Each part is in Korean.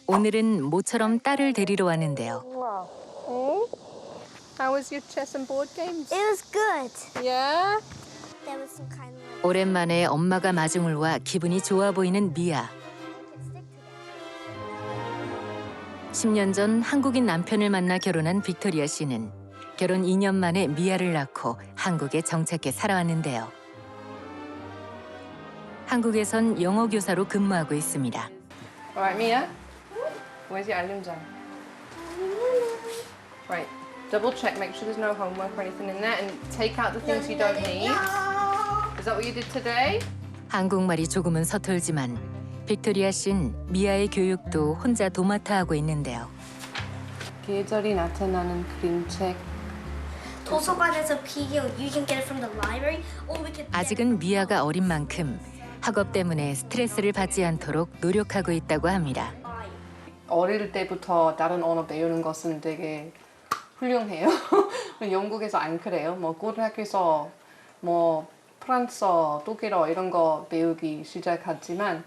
오늘은 모처럼 딸을 데리러 왔는데요. How was your chess and board games? It was good. Yeah? There was some kind of 오랜만에 엄마가 마중을 와 기분이 좋아 보이는 미아. 10년 전 한국인 남편을 만나 결혼한 빅토리아 씨는 결혼 2년 만에 미아를 낳고 한국에 정착해 살아왔는데요. 한국에선 영어 교사로 근무하고 있습니다. Alright, Mia. Where's your 알림장? Right. Double check, make sure there's no homework or anything in there, and take out the things you don't need. Is that what you did today? 한국말이 조금은 서툴지만 빅토리아 씨는 미아의 교육도 혼자 도맡아 하고 있는데요. 계절이 나타나는 그림책. 도서관에서 비교. You can get it from the library, or we can. 아직은 미아가 어린 만큼 학업 때문에 스트레스를 받지 않도록 노력하고 있다고 합니다. 어릴 때부터 다른 언어 배우는 것은 되게 훌륭해요. 영국에서 안 그래요. 뭐 고등학교에서 뭐 프랑스어, 독일어 이런 거 배우기 시작했지만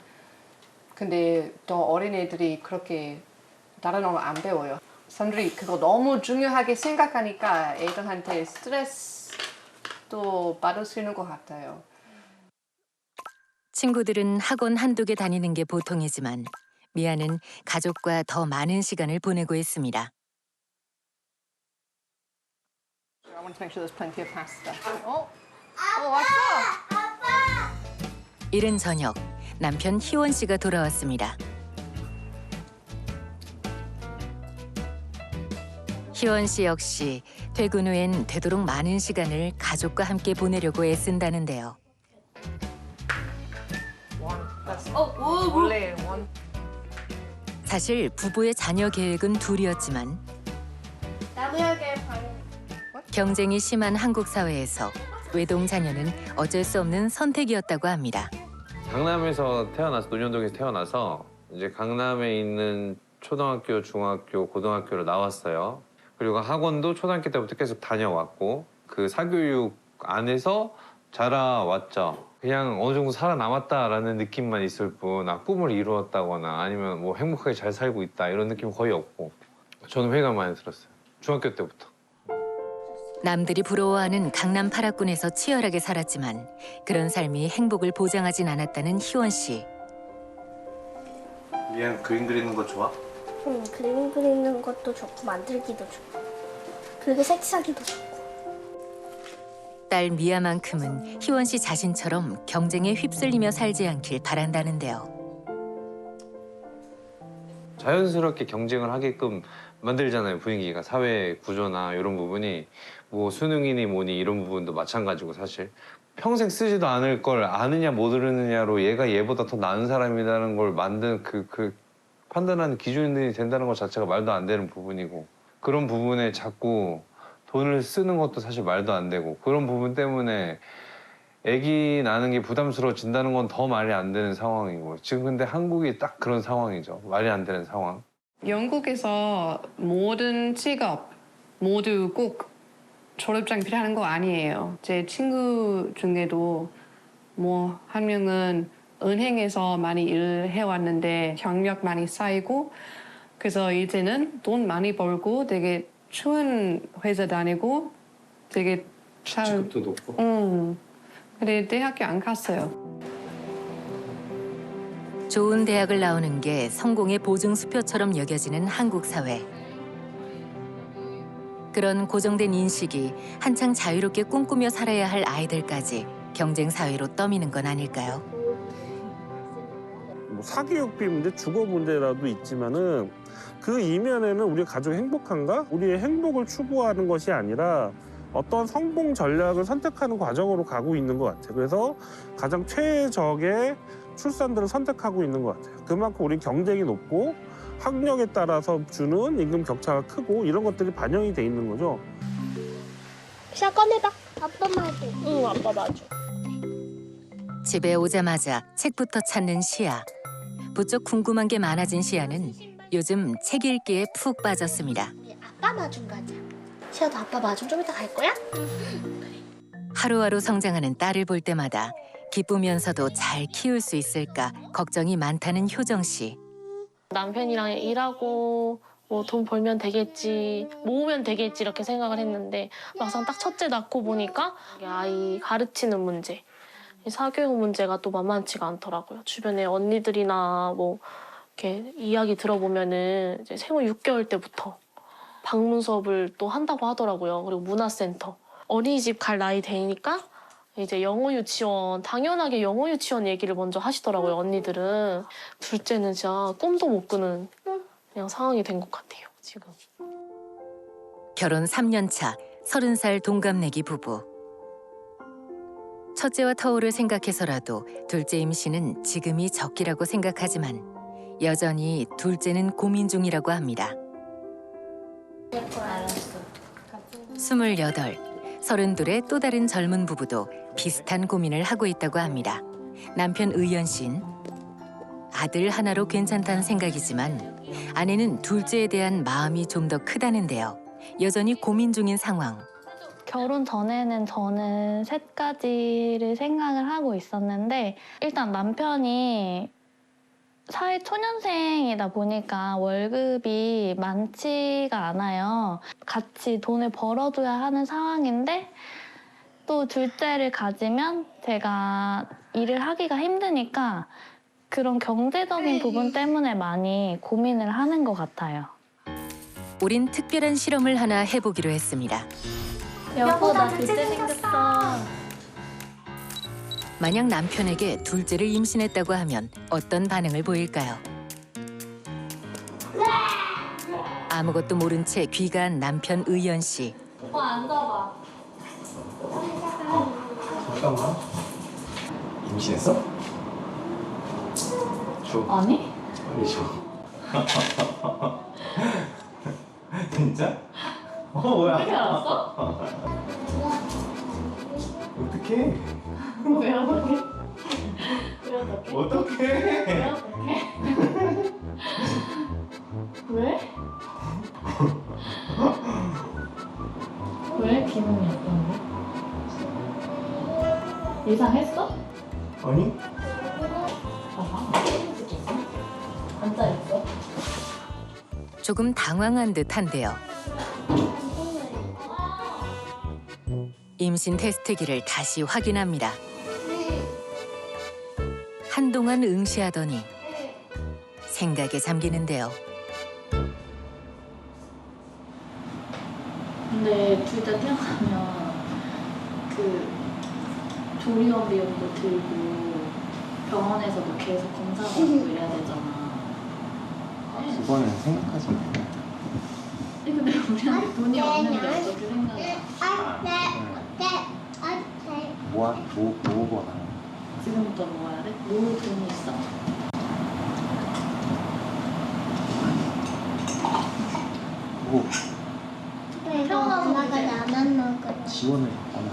근데 더 어린 애들이 그렇게 다른 언어 안 배워요. 사람들이 그거 너무 중요하게 생각하니까 애들한테 스트레스도 받을 수 있는 것 같아요. 친구들은 학원 한두 개 다니는 게 보통이지만 미아는 가족과 더 많은 시간을 보내고 있습니다. I want to make sure there's plenty of pasta. 왔어. 이른 저녁 남편 희원 씨가 돌아왔습니다. 희원 씨 역시 퇴근 후엔 되도록 많은 시간을 가족과 함께 보내려고 애쓴다는데요. 원래 원. 사실 부부의 자녀 계획은 둘이었지만 나무역의 방. 경쟁이 심한 한국 사회에서 외동 자녀는 어쩔 수 없는 선택이었다고 합니다. 강남에서 태어나서 논현동에서 태어나서 이제 강남에 있는 초등학교, 중학교, 고등학교로 나왔어요. 그리고 학원도 초등학교 때부터 계속 다녀왔고 그 사교육 안에서 자라왔죠. 그냥 어느 정도 살아남았다라는 느낌만 있을 뿐, 꿈을 이루었다거나 아니면 뭐 행복하게 잘 살고 있다 이런 느낌 거의 없고 저는 회의감 많이 들었어요. 중학교 때부터. 남들이 부러워하는 강남 8학군에서 치열하게 살았지만 그런 삶이 행복을 보장하진 않았다는 희원 씨. 미안, 그림 그리는 거 좋아? 그림 그리는 것도 좋고 만들기도 좋고. 그리고 색사기도 좋고. 딸 미아만큼은 희원 씨 자신처럼 경쟁에 휩쓸리며 살지 않길 바란다는데요. 자연스럽게 경쟁을 하게끔 만들잖아요, 분위기가. 사회 구조나 이런 부분이 뭐 수능이니 뭐니 이런 부분도 마찬가지고 사실. 평생 쓰지도 않을 걸 아느냐 모르느냐로 얘가 얘보다 더 나은 사람이라는 걸 만든 그 판단하는 기준이 된다는 것 자체가 말도 안 되는 부분이고 그런 부분에 자꾸 돈을 쓰는 것도 사실 말도 안 되고 그런 부분 때문에 아기 낳는 게 부담스러워진다는 건 더 말이 안 되는 상황이고 지금 근데 한국이 딱 그런 상황이죠. 말이 안 되는 상황. 영국에서 모든 직업 모두 꼭 졸업장 필요한 거 아니에요. 제 친구 중에도 뭐 한 명은 은행에서 많이 일해왔는데 경력 많이 쌓이고 그래서 이제는 돈 많이 벌고 되게 좋은 회사 다니고 되게 잘. 직급도 높고. 근데 대학교 안 갔어요. 좋은 대학을 나오는 게 성공의 보증수표처럼 여겨지는 한국 사회. 그런 고정된 인식이 한창 자유롭게 꿈꾸며 살아야 할 아이들까지 경쟁 사회로 떠미는 건 아닐까요? 뭐 사교육비 문제, 주거 문제라도 있지만은 그 이면에는 우리 가족이 행복한가? 우리의 행복을 추구하는 것이 아니라 어떤 성공 전략을 선택하는 과정으로 가고 있는 것 같아요. 그래서 가장 최적의 출산들을 선택하고 있는 것 같아요. 그만큼 우리 경쟁이 높고 학력에 따라서 주는 임금 격차가 크고 이런 것들이 반영이 돼 있는 거죠. 시야 꺼내봐. 아빠 말고. 응, 아빠 맞아. 집에 오자마자 책부터 찾는 시아. 부쩍 궁금한 게 많아진 시아는 요즘 책 읽기에 푹 빠졌습니다. 아빠 마중 가자. 시야도 아빠 마중 좀 이따 갈 거야? 하루하루 성장하는 딸을 볼 때마다 기쁘면서도 잘 키울 수 있을까 걱정이 많다는 효정 씨. 남편이랑 일하고 뭐 돈 벌면 되겠지, 모으면 되겠지 이렇게 생각을 했는데 막상 딱 첫째 낳고 보니까 아이 가르치는 문제, 이 사교육 문제가 또 만만치가 않더라고요. 주변에 언니들이나 뭐 이렇게 이야기 들어보면은 이제 생후 6개월 때부터 방문 수업을 또 한다고 하더라고요. 그리고 문화센터, 어린이집 갈 나이 되니까 이제 영어 유치원, 당연하게 영어 유치원 얘기를 먼저 하시더라고요, 언니들은. 둘째는 진짜 꿈도 못 꾸는 그냥 상황이 된 것 같아요, 지금. 결혼 3년 차 30살 동갑내기 부부. 첫째와 터울을 생각해서라도 둘째 임신은 지금이 적기라고 생각하지만 여전히 둘째는 고민 중이라고 합니다. 28, 32의 또 다른 젊은 부부도 비슷한 고민을 하고 있다고 합니다. 남편 의연 씨는 아들 하나로 괜찮다는 생각이지만 아내는 둘째에 대한 마음이 좀 더 크다는데요. 여전히 고민 중인 상황. 결혼 전에는 저는 셋 가지를 생각을 하고 있었는데 일단 남편이 사회 초년생이다 보니까 월급이 많지가 않아요. 같이 돈을 벌어줘야 하는 상황인데 또 둘째를 가지면 제가 일을 하기가 힘드니까 그런 경제적인 부분 때문에 많이 고민을 하는 것 같아요. 우린 특별한 실험을 하나 해보기로 했습니다. 여보, 나 둘째 생겼어. 만약 남편에게 둘째를 임신했다고 하면 어떤 반응을 보일까요? 아무것도 모른 채 귀가한 남편 의연 씨. 앉아봐. 잠깐만. 임신했어? 줘. 아니? 빨리 줘. 진짜? 뭐야? 어떻게 알았어? 어떡해? 왜 어떡해? 왜 어떡해? 어떡해? 왜 어떡해? 왜? 왜 기분이 어떤데? 예상했어? 아니? 봐봐. 앉아있어. 조금 당황한 듯한데요. 임신 테스트기를 다시 확인합니다. 한동안 응시하더니 생각에 잠기는데요. 근데 둘째 태어나면 그 조리원 비용도 들고 병원에서도 계속 검사받고 이래야 되잖아. 그거는 생각하지 마. 근데 우리한테 돈이 없는데 어떻게 생각해? 모으거나. 지금부터 모아야 돼? 모을 돈이 있어? 뭐 태어나서 엄마가 이제 나만 먹어요. 지원을 받거나.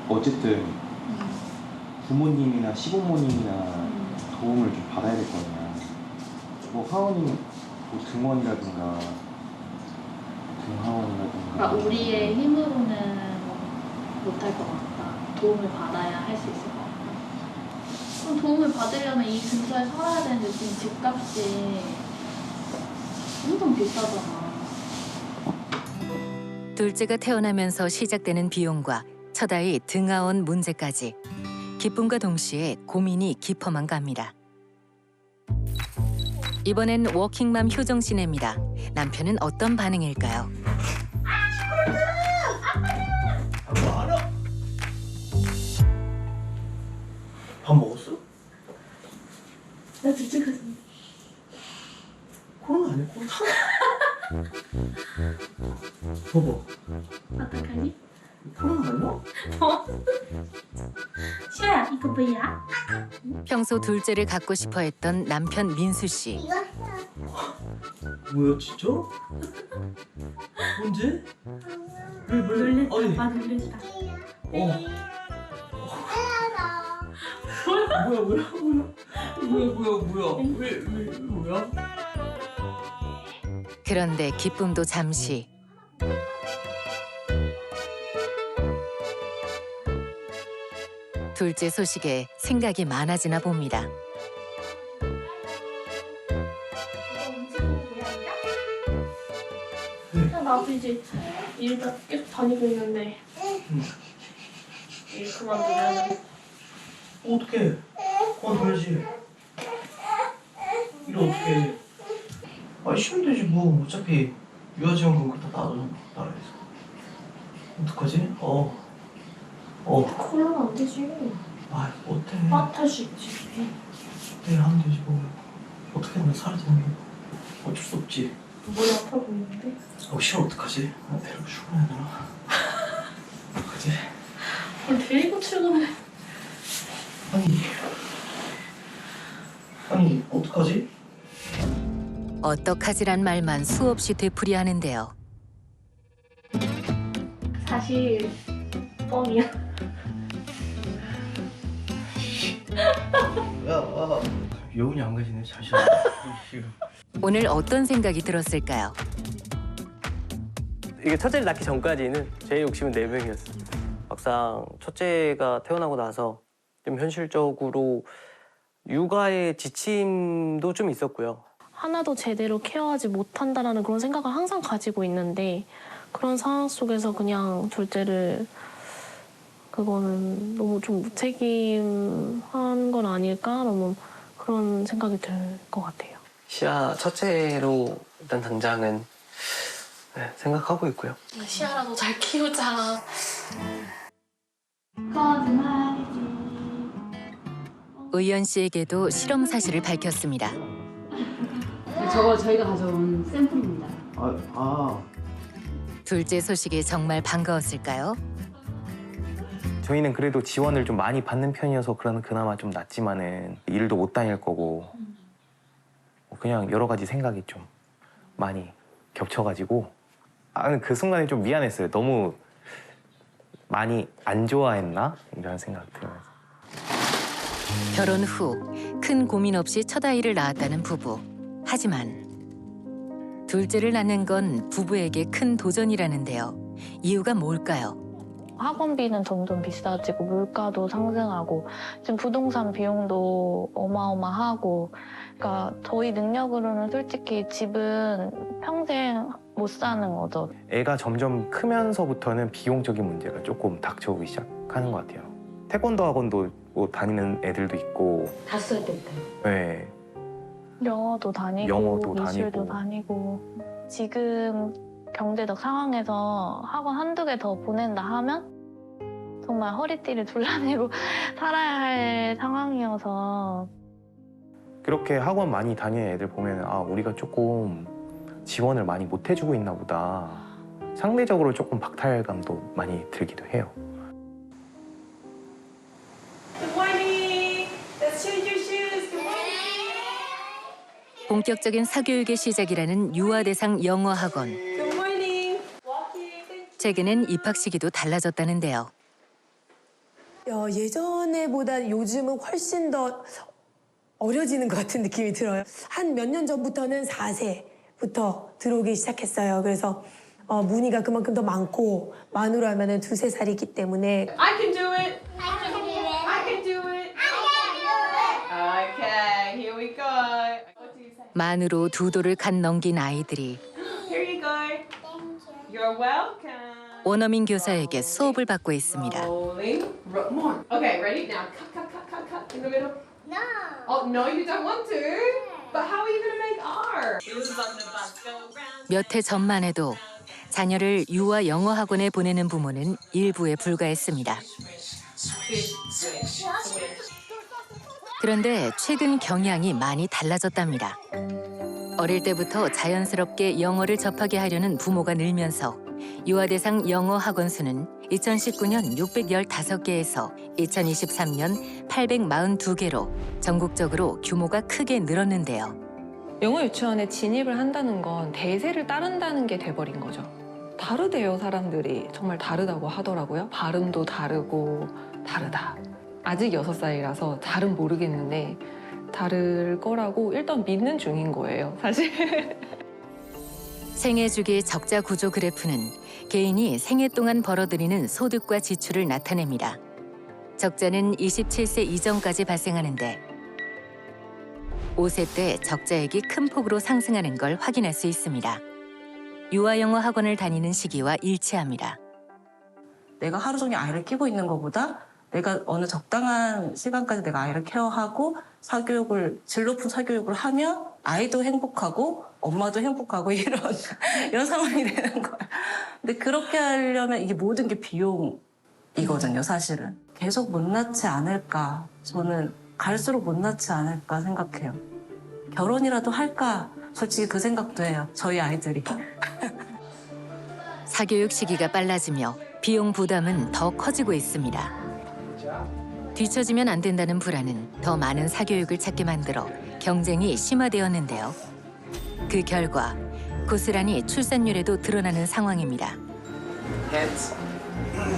어쨌든 부모님이나 시부모님이나 도움을 좀 받아야 될 거 아니야. 뭐 하원이 뭐 등원이라든가 등하원이라든가. 그러니까 우리의 힘으로는 못할 것 같다. 도움을 받아야 할 수 있을 것 같다. 그럼 도움을 받으려면 이 근처에 살아야 되는데 지금 집값이 엄청 비싸잖아. 둘째가 태어나면서 시작되는 비용과 첫 아이 등하원 문제까지 기쁨과 동시에 고민이 깊어만 갑니다. 이번엔 워킹맘 효정 씨네입니다. 남편은 어떤 반응일까요? 밥 먹었어? 나 둘째 가서 코로나 아니야 코로나? 봐봐. 어떡하니? 코로나 아니야? 시아야, 이거 뭐야? 평소 둘째를 갖고 싶어 했던 남편 민수 씨. 뭐야 진짜? 언제? 왜? 놀랬다, 아니. 아빠 놀랬다. 뭐야? 왜 뭐야? 그런데 기쁨도 잠시. 둘째 소식에 생각이 많아지나 봅니다. 나도 이제 일 계속 다니고 있는데 일 그만두면 어떡해. 그만둬야지. 일 어떡해. 아, 쉬면 되지 뭐. 어차피 유아지원금 그다 놔두잖아, 나라에서. 어떡하지? 그걸로는 안 되지. 아, 못해. 빠탈 수 있지. 내일 하면 되지 뭐. 어떻게 하면 살아지는 게 어쩔 수 없지. 머리 아파 보이는데? 쉬면 어떡하지? 데리고 출근해야 되나? 어떡하지? 데리고 출근해. 아니 어떡하지? 어떡하지란 말만 수없이 되풀이하는데요. 사실 뻥이야. 야, 여운이 안 가지네. 잠시만. 오늘 어떤 생각이 들었을까요? 이게 첫째를 낳기 전까지는 제 욕심은 4명이었어요. 막상 첫째가 태어나고 나서 좀 현실적으로 육아의 지침도 좀 있었고요. 하나도 제대로 케어하지 못한다라는 그런 생각을 항상 가지고 있는데 그런 상황 속에서 그냥 둘째를 그거는 너무 좀 무책임한 건 아닐까? 너무 그런 생각이 들 것 같아요. 시아 첫째로 일단 당장은 생각하고 있고요. 시아라도 잘 키우자. 거짓말이지. 의연 씨에게도 실험 사실을 밝혔습니다. 저거 저희가 가져온 샘플입니다. 둘째 소식이 정말 반가웠을까요? 저희는 그래도 지원을 좀 많이 받는 편이어서 그나마 좀 낫지만은 일도 못 다닐 거고 그냥 여러 가지 생각이 좀 많이 겹쳐가지고 그 순간에 좀 미안했어요. 너무 많이 안 좋아했나? 이런 생각 들면서. 결혼 후 큰 고민 없이 첫 아이를 낳았다는 부부. 하지만 둘째를 낳는 건 부부에게 큰 도전이라는데요. 이유가 뭘까요? 학원비는 점점 비싸지고 물가도 상승하고 지금 부동산 비용도 어마어마하고 그러니까 저희 능력으로는 솔직히 집은 평생 못 사는 거죠. 애가 점점 크면서부터는 비용적인 문제가 조금 닥쳐오기 시작하는 것 같아요. 태권도 학원도 뭐 다니는 애들도 있고 5살 때부터. 네. 영어도 다니고 영어도 미술도 다니고. 다니고 지금 경제적 상황에서 학원 한두 개 더 보낸다 하면 정말 허리띠를 둘러내고 살아야 할 상황이어서 그렇게 학원 많이 다니는 애들 보면 우리가 조금 지원을 많이 못 해주고 있나 보다. 상대적으로 조금 박탈감도 많이 들기도 해요. Good morning. Let's change your shoes. Good morning. 본격적인 사교육의 시작이라는 유아 대상 영어 학원. Good morning. Walking. 최근엔 입학 시기도 달라졌다는데요. 예전에보다 요즘은 훨씬 더 어려지는 것 같은 느낌이 들어요. 한 몇 년 전부터는 4세부터 들어오기 시작했어요. 그래서 문의가 그만큼 더 많고 만으로 하면은 2, 3살이기 때문에 I can do it. I can do it. I can do it. Okay, here we go. What do you say? 만으로 2도를 간 넘긴 아이들이 Here you go. You're welcome. 원어민 교사에게 수업을 받고 있습니다. Rolling. More. Okay, ready? Now cut in the middle. No. Oh, no, you don't want to. But how are you going to make R? 몇 해 전만 해도 자녀를 유아 영어 학원에 보내는 부모는 일부에 불과했습니다. 그런데 최근 경향이 많이 달라졌답니다. 어릴 때부터 자연스럽게 영어를 접하게 하려는 부모가 늘면서 유아 대상 영어 학원 수는 2019년 615개에서 2023년 842개로 전국적으로 규모가 크게 늘었는데요. 영어 유치원에 진입을 한다는 건 대세를 따른다는 게 돼버린 거죠. 다르대요, 사람들이. 정말 다르다고 하더라고요. 발음도 다르고 다르다. 아직 6살이라서 잘은 모르겠는데 다를 거라고 일단 믿는 중인 거예요, 사실. 생애 주기 적자 구조 그래프는 개인이 생애 동안 벌어들이는 소득과 지출을 나타냅니다. 적자는 27세 이전까지 발생하는데 5세 때 적자액이 큰 폭으로 상승하는 걸 확인할 수 있습니다. 유아영어 학원을 다니는 시기와 일치합니다. 내가 하루 종일 아이를 키우고 있는 것보다 내가 어느 적당한 시간까지 내가 아이를 케어하고 질 높은 사교육을 하면 아이도 행복하고 엄마도 행복하고 이런 상황이 되는 거예요. 근데 그렇게 하려면 이게 모든 게 비용이거든요, 사실은. 계속 못 낳지 않을까. 저는 갈수록 못 낳지 않을까 생각해요. 결혼이라도 할까? 솔직히 그 생각도 해요, 저희 아이들이. 사교육 시기가 빨라지며 비용 부담은 더 커지고 있습니다. 뒤처지면 안 된다는 불안은 더 많은 사교육을 찾게 만들어 경쟁이 심화되었는데요. 그 결과 고스란히 출산율에도 드러나는 상황입니다. Hence,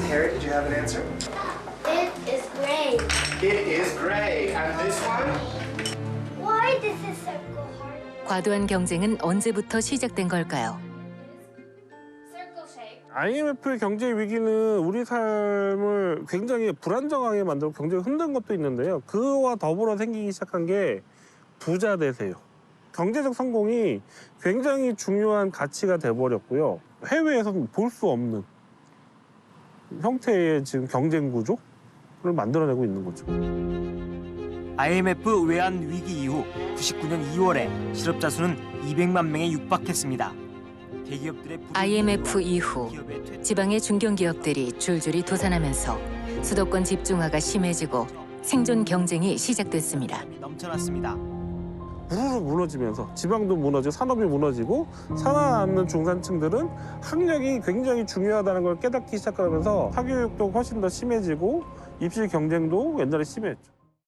Harry, did you have an answer? It is gray. It is gray. And this one? Why this is circle heart? 과도한 경쟁은 언제부터 시작된 걸까요? Circle shape. IMF의 경제 위기는 우리 삶을 굉장히 불안정하게 만들고 경제가 흔든 것도 있는데요. 그와 더불어 생기기 시작한 게 부자 되세요. 경제적 성공이 굉장히 중요한 가치가 돼버렸고요. 해외에서는 볼 수 없는 형태의 지금 경쟁 구조를 만들어내고 있는 거죠. IMF 외환 위기 이후 99년 2월에 실업자 수는 200만 명에 육박했습니다. 대기업들의 IMF 이후 지방의 중견기업들이 줄줄이 도산하면서 수도권 집중화가 심해지고 생존 경쟁이 시작됐습니다. 넘쳐났습니다. 우르르 무너지면서 지방도 무너지고 산업이 무너지고 살아남는 중산층들은 학력이 굉장히 중요하다는 걸 깨닫기 시작하면서 사교육도 훨씬 더 심해지고 입시 경쟁도 옛날에 심했죠.